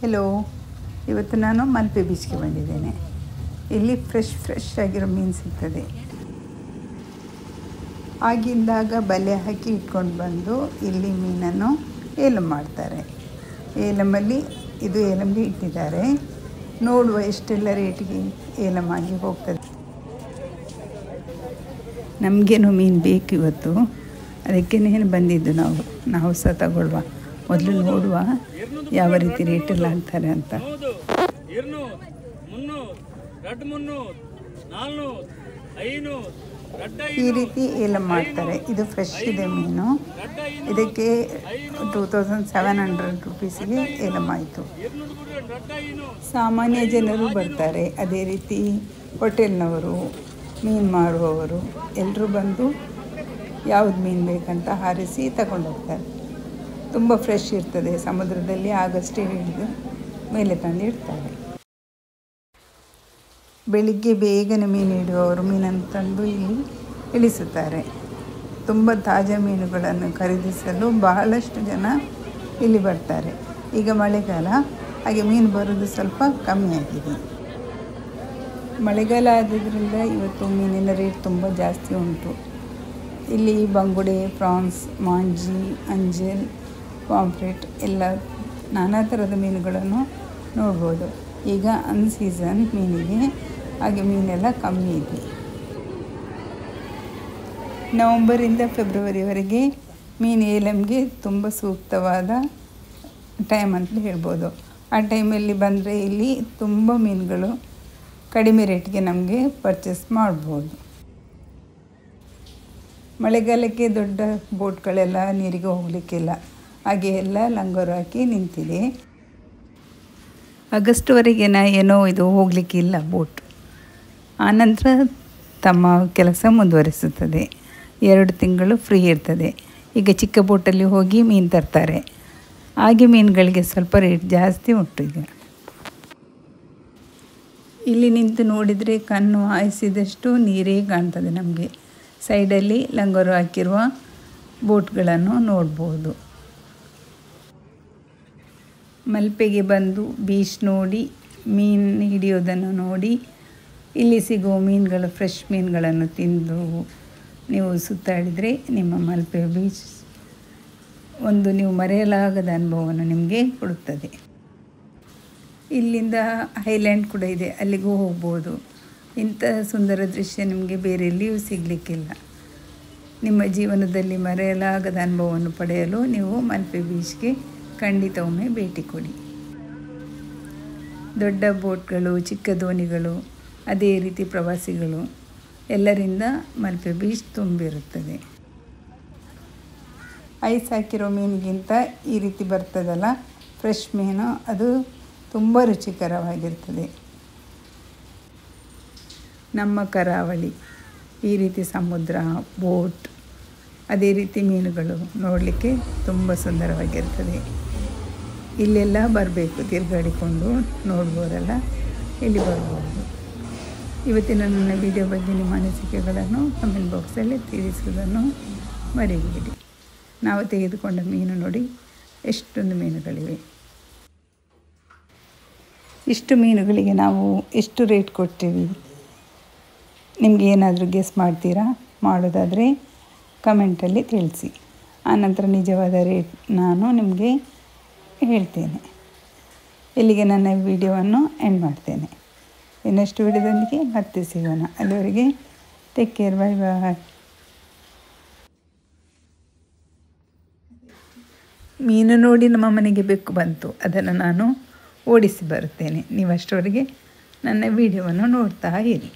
Hello, ಇವತ್ತು ನಾನು ಮಲ್ಪೆ ಬೀಚ್ಗೆ ಬಂದಿದ್ದೇನೆ. ಇಲ್ಲಿ ಫ್ರೆಶ್ ಆಗಿರೋ ಮೀನು ಸಿಗ್ತದೆ. ಆಗಿಂದಾಗ ಬಲೆ ಹಾಕಿ ಇಟ್ಕೊಂಡು ಬಂದು ಇಲ್ಲಿ ಮೀನನ್ನು ಏಲಂ ಮಾಡ್ತಾರೆ. ಏಲಮಲ್ಲಿ ಇದು ಏಲಂಗೆ ಇಟ್ಟಿದ್ದಾರೆ. ನೋಡುವ ಎಷ್ಟೆಲ್ಲ ರೇಟಿಗೆ ಏಲಂ ಆಗಿ ಹೋಗ್ತದೆ. ನಮಗೇನು ಮೀನು ಬೇಕು ಇವತ್ತು, ಅದಕ್ಕೇನೇನು ಬಂದಿದ್ದು ನಾವು ಸಹ ತಗೊಳ್ಳುವ. ಮೊದಲು ನೋಡುವ ಯಾವ ರೀತಿ ರೇಟೆಲ್ಲ ಅಂತಾರೆ ಅಂತ. ಈ ರೀತಿ ಏಲಂ ಮಾಡ್ತಾರೆ. ಇದು ಫ್ರೆಶ್ ಇದೆ ಮೀನು. ಇದಕ್ಕೆ 2700 ರೂಪೀಸಿಗೆ ಏಲಂ ಆಯಿತು. ಸಾಮಾನ್ಯ ಜನರು ಬರ್ತಾರೆ, ಅದೇ ರೀತಿ ಹೋಟೆಲ್ನವರು, ಮೀನು ಮಾರುವವರು ಎಲ್ಲರೂ ಬಂದು ಯಾವ್ದು ಮೀನು ಬೇಕಂತ ಹಾರಿಸಿ ತಗೊಂಡು ಹೋಗ್ತಾರೆ. ತುಂಬ ಫ್ರೆಶ್ ಇರ್ತದೆ. ಸಮುದ್ರದಲ್ಲಿ ಆಗಷ್ಟೇ ಹಿಡಿದು ಮೇಲೆ ತಂದು ಇಡ್ತಾರೆ. ಬೆಳಿಗ್ಗೆ ಬೇಗನೆ ಮೀನು ಹಿಡಿಯುವವರು ಮೀನನ್ನು ತಂದು ಇಲ್ಲಿ ಇಳಿಸುತ್ತಾರೆ. ತುಂಬ ತಾಜಾ ಮೀನುಗಳನ್ನು ಖರೀದಿಸಲು ಬಹಳಷ್ಟು ಜನ ಇಲ್ಲಿ ಬರ್ತಾರೆ. ಈಗ ಮಳೆಗಾಲ, ಹಾಗೆ ಮೀನು ಬರೋದು ಸ್ವಲ್ಪ ಕಮ್ಮಿ ಆಗಿದೆ. ಮಳೆಗಾಲ ಆದ್ರಿಂದ ಇವತ್ತು ಮೀನಿನ ರೇಟ್ ತುಂಬ ಜಾಸ್ತಿ ಉಂಟು. ಇಲ್ಲಿ ಬಂಗುಡೆ, ಪ್ರಾನ್ಸ್, ಮಾಂಜಿ, ಅಂಜಲ್, ಪಾಂಪ್ಲೆಟ್ ಎಲ್ಲ ನಾನಾ ಥರದ ಮೀನುಗಳನ್ನು ನೋಡ್ಬೋದು. ಈಗ ಅನ್ಸೀಸನ್ ಮೀನಿಗೆ, ಹಾಗೆ ಮೀನೆಲ್ಲ ಕಮ್ಮಿ ಇದೆ. ನವಂಬರಿಂದ ಫೆಬ್ರವರಿವರೆಗೆ ಮೀನು ಏಲಂಗೆ ತುಂಬ ಸೂಕ್ತವಾದ ಟೈಮ್ ಅಂತ ಹೇಳ್ಬೋದು. ಆ ಟೈಮಲ್ಲಿ ಬಂದರೆ ಇಲ್ಲಿ ತುಂಬ ಮೀನುಗಳು ಕಡಿಮೆ ರೇಟ್ಗೆ ನಮಗೆ ಪರ್ಚೇಸ್ ಮಾಡ್ಬೋದು. ಮಳೆಗಾಲಕ್ಕೆ ದೊಡ್ಡ ಬೋಟ್ಗಳೆಲ್ಲ ನೀರಿಗೆ ಹೋಗಲಿಕ್ಕಿಲ್ಲ, ಹಾಗೆ ಎಲ್ಲ ಲಂಗರು ಹಾಕಿ ನಿಂತಿದೆ. ಆಗಸ್ಟ್ವರೆಗೆ ಏನೋ ಇದು ಹೋಗಲಿಕ್ಕಿಲ್ಲ ಬೋಟ್. ಆನಂತರ ತಮ್ಮ ಕೆಲಸ ಮುಂದುವರಿಸುತ್ತದೆ. 2 ತಿಂಗಳು ಫ್ರೀ ಇರ್ತದೆ. ಈಗ ಚಿಕ್ಕ ಬೋಟಲ್ಲಿ ಹೋಗಿ ಮೀನು ತರ್ತಾರೆ. ಹಾಗೆ ಮೀನುಗಳಿಗೆ ಸ್ವಲ್ಪ ರೇಟ್ ಜಾಸ್ತಿ ಉಂಟು. ಈಗ ಇಲ್ಲಿ ನಿಂತು ನೋಡಿದರೆ ಕಣ್ಣು ಹಾಯಿಸಿದಷ್ಟು ನೀರೇ ಕಾಣ್ತದೆ ನಮಗೆ. ಸೈಡಲ್ಲಿ ಲಂಗರು ಹಾಕಿರುವ ಬೋಟ್ಗಳನ್ನು ನೋಡ್ಬೋದು. ಮಲ್ಪೆಗೆ ಬಂದು ಬೀಚ್ ನೋಡಿ, ಮೀನು ಹಿಡಿಯೋದನ್ನು ನೋಡಿ, ಇಲ್ಲಿ ಸಿಗುವ ಮೀನುಗಳು, ಫ್ರೆಶ್ ಮೀನುಗಳನ್ನು ತಿಂದು ನೀವು ಸುತ್ತಾಡಿದರೆ ನಿಮ್ಮ ಮಲ್ಪೆ ಬೀಚ್ ಒಂದು ನೀವು ಮರೆಯಲಾಗದ ಅನುಭವವನ್ನು ನಿಮಗೆ ಕೊಡುತ್ತದೆ. ಇಲ್ಲಿಂದ ಹೈಲ್ಯಾಂಡ್ ಕೂಡ ಇದೆ, ಅಲ್ಲಿಗೂ ಹೋಗ್ಬೋದು. ಇಂಥ ಸುಂದರ ದೃಶ್ಯ ನಿಮಗೆ ಬೇರೆ ಎಲ್ಲಿಯೂ ಸಿಗಲಿಕ್ಕಿಲ್ಲ. ನಿಮ್ಮ ಜೀವನದಲ್ಲಿ ಮರೆಯಲಾಗದ ಅನುಭವವನ್ನು ಪಡೆಯಲು ನೀವು ಮಲ್ಪೆ ಬೀಚ್ಗೆ ಖಂಡಿತ ಒಮ್ಮೆ ಭೇಟಿ ಕೊಡಿ. ದೊಡ್ಡ ಬೋಟ್ಗಳು, ಚಿಕ್ಕ ದೋಣಿಗಳು, ಅದೇ ರೀತಿ ಪ್ರವಾಸಿಗಳು ಎಲ್ಲರಿಂದ ಮಲ್ಪೆ ಬೀಚ್ ತುಂಬಿರುತ್ತದೆ. ಐಸ್ ಹಾಕಿರೋ ಮೀನಿಗಿಂತ ಈ ರೀತಿ ಬರ್ತದಲ್ಲ ಫ್ರೆಶ್ ಮೀನು, ಅದು ತುಂಬ ರುಚಿಕರವಾಗಿರ್ತದೆ. ನಮ್ಮ ಕರಾವಳಿ ಈ ರೀತಿ ಸಮುದ್ರ, ಬೋಟ್, ಅದೇ ರೀತಿ ಮೀನುಗಳು ನೋಡಲಿಕ್ಕೆ ತುಂಬ ಸುಂದರವಾಗಿರ್ತದೆ. ಇಲ್ಲೆಲ್ಲ ಬರಬೇಕು, ತಿರುಗಾಡಿಕೊಂಡು ನೋಡ್ಬೋದಲ್ಲ, ಇಲ್ಲಿ ಬರ್ಬೋದು. ಇವತ್ತಿನ ನನ್ನ ವಿಡಿಯೋ ಬಗ್ಗೆ ನಿಮ್ಮ ಅನಿಸಿಕೆಗಳನ್ನು ಕಮೆಂಟ್ ಬಾಕ್ಸಲ್ಲಿ ತಿಳಿಸುವುದನ್ನು ಮರೆಯಬೇಡಿ. ನಾವು ತೆಗೆದುಕೊಂಡ ಮೀನು ನೋಡಿ, ಎಷ್ಟೊಂದು ಮೀನುಗಳಿವೆ. ಇಷ್ಟು ಮೀನುಗಳಿಗೆ ನಾವು ಎಷ್ಟು ರೇಟ್ ಕೊಡ್ತೀವಿ? ನಿಮಗೆ ಏನಾದರೂ ಗೆಸ್ ಮಾಡ್ತೀರಾ? ಮಾಡೋದಾದರೆ ಕಮೆಂಟಲ್ಲಿ ತಿಳಿಸಿ. ಆನಂತರ ನಿಜವಾದ ರೇಟ್ ನಾನು ನಿಮಗೆ ಹೇಳ್ತೇನೆ. ಇಲ್ಲಿಗೆ ನನ್ನ ವಿಡಿಯೋವನ್ನು ಎಂಡ್ ಮಾಡ್ತೇನೆ. ಇನ್ನಷ್ಟು ವಿಡಿಯೋದೊಂದಿಗೆ ಮತ್ತೆ ಸಿಗೋಣ. ಅಲ್ಲಿವರೆಗೆ ಟೇಕ್ ಕೇರ್, ಬಾಯ್ ಬಾಯ್. ಮೀನು ನೋಡಿ ನಮ್ಮ ಮನೆಗೆ ಬೆಕ್ಕು ಬಂತು, ಅದನ್ನು ನಾನು ಓಡಿಸಿ ಬರುತ್ತೇನೆ. ನೀವು ಅಷ್ಟರವರೆಗೆ ನನ್ನ ವಿಡಿಯೋವನ್ನು ನೋಡ್ತಾ ಇರಿ.